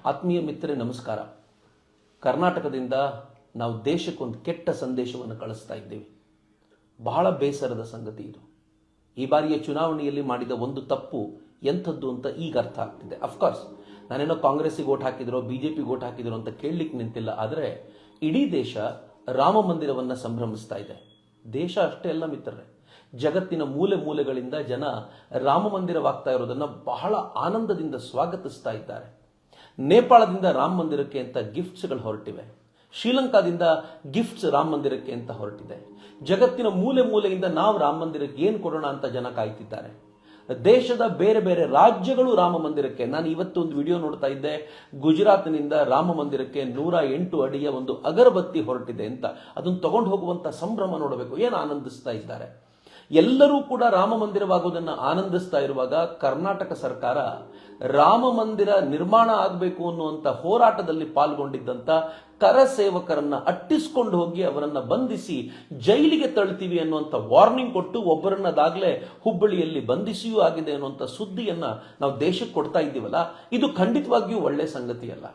ಆತ್ಮೀಯ ಮಿತ್ರರೇ ನಮಸ್ಕಾರ. ಕರ್ನಾಟಕದಿಂದ ನಾವು ದೇಶಕ್ಕೊಂದು ಕೆಟ್ಟ ಸಂದೇಶವನ್ನು ಕಳಿಸ್ತಾ ಇದ್ದೇವೆ. ಬಹಳ ಬೇಸರದ ಸಂಗತಿ ಇದು. ಈ ಬಾರಿಯ ಚುನಾವಣೆಯಲ್ಲಿ ಮಾಡಿದ ಒಂದು ತಪ್ಪು ಎಂಥದ್ದು ಅಂತ ಈಗ ಅರ್ಥ ಆಗ್ತಿದೆ. ಅಫ್ಕೋರ್ಸ್ ನಾನೇನೋ ಕಾಂಗ್ರೆಸ್ಸಿಗೆ ಓಟ್ ಹಾಕಿದ್ರೋ ಬಿಜೆಪಿಗೆ ಓಟ್ ಹಾಕಿದ್ರೋ ಅಂತ ಕೇಳಲಿಕ್ಕೆ ನಿಂತಿಲ್ಲ. ಆದರೆ ಇಡೀ ದೇಶ ರಾಮ ಮಂದಿರವನ್ನು ಸಂಭ್ರಮಿಸ್ತಾ ಇದೆ. ದೇಶ ಅಷ್ಟೇ ಅಲ್ಲ ಮಿತ್ರರೇ, ಜಗತ್ತಿನ ಮೂಲೆ ಮೂಲೆಗಳಿಂದ ಜನ ರಾಮ ಮಂದಿರವಾಗ್ತಾ ಇರೋದನ್ನ ಬಹಳ ಆನಂದದಿಂದ ಸ್ವಾಗತಿಸ್ತಾ ಇದ್ದಾರೆ. ನೇಪಾಳದಿಂದ ರಾಮ ಮಂದಿರಕ್ಕೆ ಅಂತ ಗಿಫ್ಟ್ಸ್ಗಳು ಹೊರಟಿವೆ. ಶ್ರೀಲಂಕಾದಿಂದ ಗಿಫ್ಟ್ಸ್ ರಾಮ ಮಂದಿರಕ್ಕೆ ಅಂತ ಹೊರಟಿದೆ. ಜಗತ್ತಿನ ಮೂಲೆ ಮೂಲೆಯಿಂದ ನಾವು ರಾಮ ಮಂದಿರಕ್ಕೆ ಏನು ಕೊಡೋಣ ಅಂತ ಜನ ಕಾಯ್ತಿದ್ದಾರೆ. ದೇಶದ ಬೇರೆ ಬೇರೆ ರಾಜ್ಯಗಳು ರಾಮ ಮಂದಿರಕ್ಕೆ, ನಾನು ಇವತ್ತು ಒಂದು ವಿಡಿಯೋ ನೋಡ್ತಾ ಇದ್ದೆ, ಗುಜರಾತ್ನಿಂದ ರಾಮ ಮಂದಿರಕ್ಕೆ 108 ಅಡಿಯ ಒಂದು ಅಗರಬತ್ತಿ ಹೊರಟಿದೆ ಅಂತ. ಅದನ್ನು ತಗೊಂಡು ಹೋಗುವಂತ ಸಂಭ್ರಮ ನೋಡಬೇಕು, ಏನು ಆನಂದಿಸ್ತಾ ಇದ್ದಾರೆ. ಎಲ್ಲರೂ ಕೂಡ ರಾಮ ಮಂದಿರವಾಗುವುದನ್ನು ಆನಂದಿಸ್ತಾ ಇರುವಾಗ ಕರ್ನಾಟಕ ಸರ್ಕಾರ ರಾಮ ಮಂದಿರ ನಿರ್ಮಾಣ ಆಗಬೇಕು ಅನ್ನುವಂಥ ಹೋರಾಟದಲ್ಲಿ ಪಾಲ್ಗೊಂಡಿದ್ದಂಥ ಕರಸೇವಕರನ್ನ ಅಟ್ಟಿಸ್ಕೊಂಡು ಹೋಗಿ ಅವರನ್ನ ಬಂಧಿಸಿ ಜೈಲಿಗೆ ತಳ್ತೀವಿ ಅನ್ನುವಂಥ ವಾರ್ನಿಂಗ್ ಕೊಟ್ಟು ಒಬ್ಬರನ್ನದಾಗಲೇ ಹುಬ್ಬಳ್ಳಿಯಲ್ಲಿ ಬಂಧಿಸಿಯೂ ಆಗಿದೆ ಅನ್ನುವಂಥ ಸುದ್ದಿಯನ್ನ ನಾವು ದೇಶಕ್ಕೆ ಕೊಡ್ತಾ ಇದ್ದೀವಲ್ಲ, ಇದು ಖಂಡಿತವಾಗಿಯೂ ಒಳ್ಳೆ ಸಂಗತಿಯಲ್ಲ.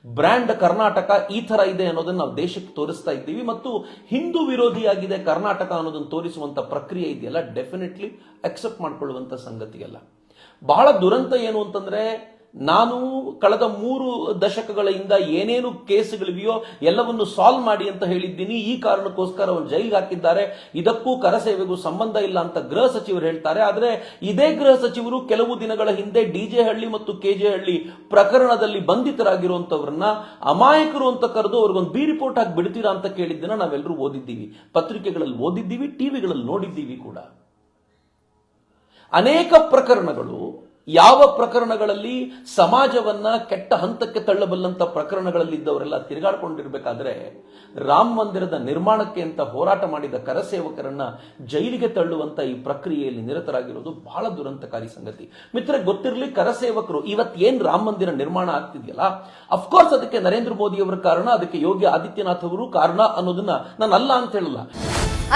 ಬ್ರ್ಯಾಂಡ್ ಕರ್ನಾಟಕ ಈ ತರ ಇದೆ ಅನ್ನೋದನ್ನ ನಾವು ದೇಶಕ್ಕೆ ತೋರಿಸ್ತಾ ಇದ್ದೀವಿ ಮತ್ತು ಹಿಂದೂ ವಿರೋಧಿಯಾಗಿದೆ ಕರ್ನಾಟಕ ಅನ್ನೋದನ್ನು ತೋರಿಸುವಂತ ಪ್ರಕ್ರಿಯೆ ಇದೆಯಲ್ಲ, ಡೆಫಿನೆಟ್ಲಿ ಅಕ್ಸೆಪ್ಟ್ ಮಾಡ್ಕೊಳ್ಳುವಂತ ಸಂಗತಿಯಲ್ಲ. ಬಹಳ ದುರಂತ ಏನು ಅಂತಂದ್ರೆ, ನಾನು ಕಳೆದ 3 ದಶಕಗಳಿಂದ ಏನೇನು ಕೇಸುಗಳಿವೆಯೋ ಎಲ್ಲವನ್ನು ಸಾಲ್ವ್ ಮಾಡಿ ಅಂತ ಹೇಳಿದ್ದೀನಿ. ಈ ಕಾರಣಕ್ಕೋಸ್ಕರ ಅವರು ಜೈಲಿಗೆ ಹಾಕಿದ್ದಾರೆ, ಇದಕ್ಕೂ ಕರಸೇವೆಗೂ ಸಂಬಂಧ ಇಲ್ಲ ಅಂತ ಗೃಹ ಸಚಿವರು ಹೇಳ್ತಾರೆ. ಆದರೆ ಇದೇ ಗೃಹ ಸಚಿವರು ಕೆಲವು ದಿನಗಳ ಹಿಂದೆ ಡಿಜೆ ಹಳ್ಳಿ ಮತ್ತು ಕೆಜೆ ಹಳ್ಳಿ ಪ್ರಕರಣದಲ್ಲಿ ಬಂಧಿತರಾಗಿರುವಂತವ್ರನ್ನ ಅಮಾಯಕರು ಅಂತ ಕರೆದು ಅವ್ರಿಗೊಂದು ಬಿ ರಿಪೋರ್ಟ್ ಹಾಕಿ ಬಿಡ್ತೀರಾ ಅಂತ ಕೇಳಿದ್ದನ್ನ ನಾವೆಲ್ಲರೂ ಓದಿದ್ದೀವಿ, ಪತ್ರಿಕೆಗಳಲ್ಲಿ ಓದಿದ್ದೀವಿ, ಟಿವಿಗಳಲ್ಲಿ ನೋಡಿದ್ದೀವಿ ಕೂಡ. ಅನೇಕ ಪ್ರಕರಣಗಳು, ಯಾವ ಪ್ರಕರಣಗಳಲ್ಲಿ ಸಮಾಜವನ್ನ ಕೆಟ್ಟ ಹಂತಕ್ಕೆ ತಳ್ಳಬಲ್ಲಂತ ಪ್ರಕರಣಗಳಲ್ಲಿ ಇದ್ದವರೆಲ್ಲ ತಿರುಗಾಡ್ಕೊಂಡಿರ್ಬೇಕಾದ್ರೆ ರಾಮ ಮಂದಿರದ ನಿರ್ಮಾಣಕ್ಕೆ ಅಂತ ಹೋರಾಟ ಮಾಡಿದ ಕರಸೇವಕರನ್ನ ಜೈಲಿಗೆ ತಳ್ಳುವಂತ ಈ ಪ್ರಕ್ರಿಯೆಯಲ್ಲಿ ನಿರತರಾಗಿರೋದು ಬಹಳ ದುರಂತಕಾರಿ ಸಂಗತಿ. ಮಿತ್ರ, ಗೊತ್ತಿರಲಿ, ಕರಸೇವಕರು ಇವತ್ತೇನ್ ರಾಮ ಮಂದಿರ ನಿರ್ಮಾಣ ಆಗ್ತಿದೆಯಲ್ಲ, ಅಫ್ಕೋರ್ಸ್ ಅದಕ್ಕೆ ನರೇಂದ್ರ ಮೋದಿ ಅವರ ಕಾರಣ, ಅದಕ್ಕೆ ಯೋಗಿ ಆದಿತ್ಯನಾಥ್ ಅವರು ಕಾರಣ ಅನ್ನೋದನ್ನ ನಾನು ಅಲ್ಲ ಅಂತ ಹೇಳಲ್ಲ.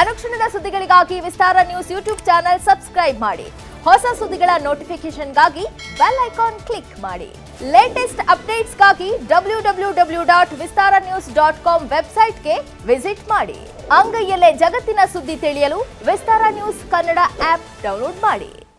ಅನುಕ್ಷಣದ ಸುದ್ದಿಗಳಿಗಾಗಿ ವಿಸ್ತಾರ ನ್ಯೂಸ್ ಯೂಟ್ಯೂಬ್ ಚಾನೆಲ್ ಸಬ್ಸ್ಕ್ರೈಬ್ ಮಾಡಿ. ಹೊಸ ಸುದ್ದಿಗಳ ನೋಟಿಫಿಕೇಶನ್ಗಾಗಿ ಬೆಲ್ ಐಕಾನ್ ಕ್ಲಿಕ್ ಮಾಡಿ. ಲೇಟೆಸ್ಟ್ ಅಪ್ಡೇಟ್ಸ್ಗಾಗಿ www.vistaranews.com ವೆಬ್ಸೈಟ್ಗೆ ವಿಸಿಟ್ ಮಾಡಿ. ಅಂಗೈಯಲ್ಲೇ ಜಗತ್ತಿನ ಸುದ್ದಿ ತಿಳಿಯಲು ವಿಸ್ತಾರ ನ್ಯೂಸ್ ಕನ್ನಡ ಆಪ್ ಡೌನ್ಲೋಡ್ ಮಾಡಿ.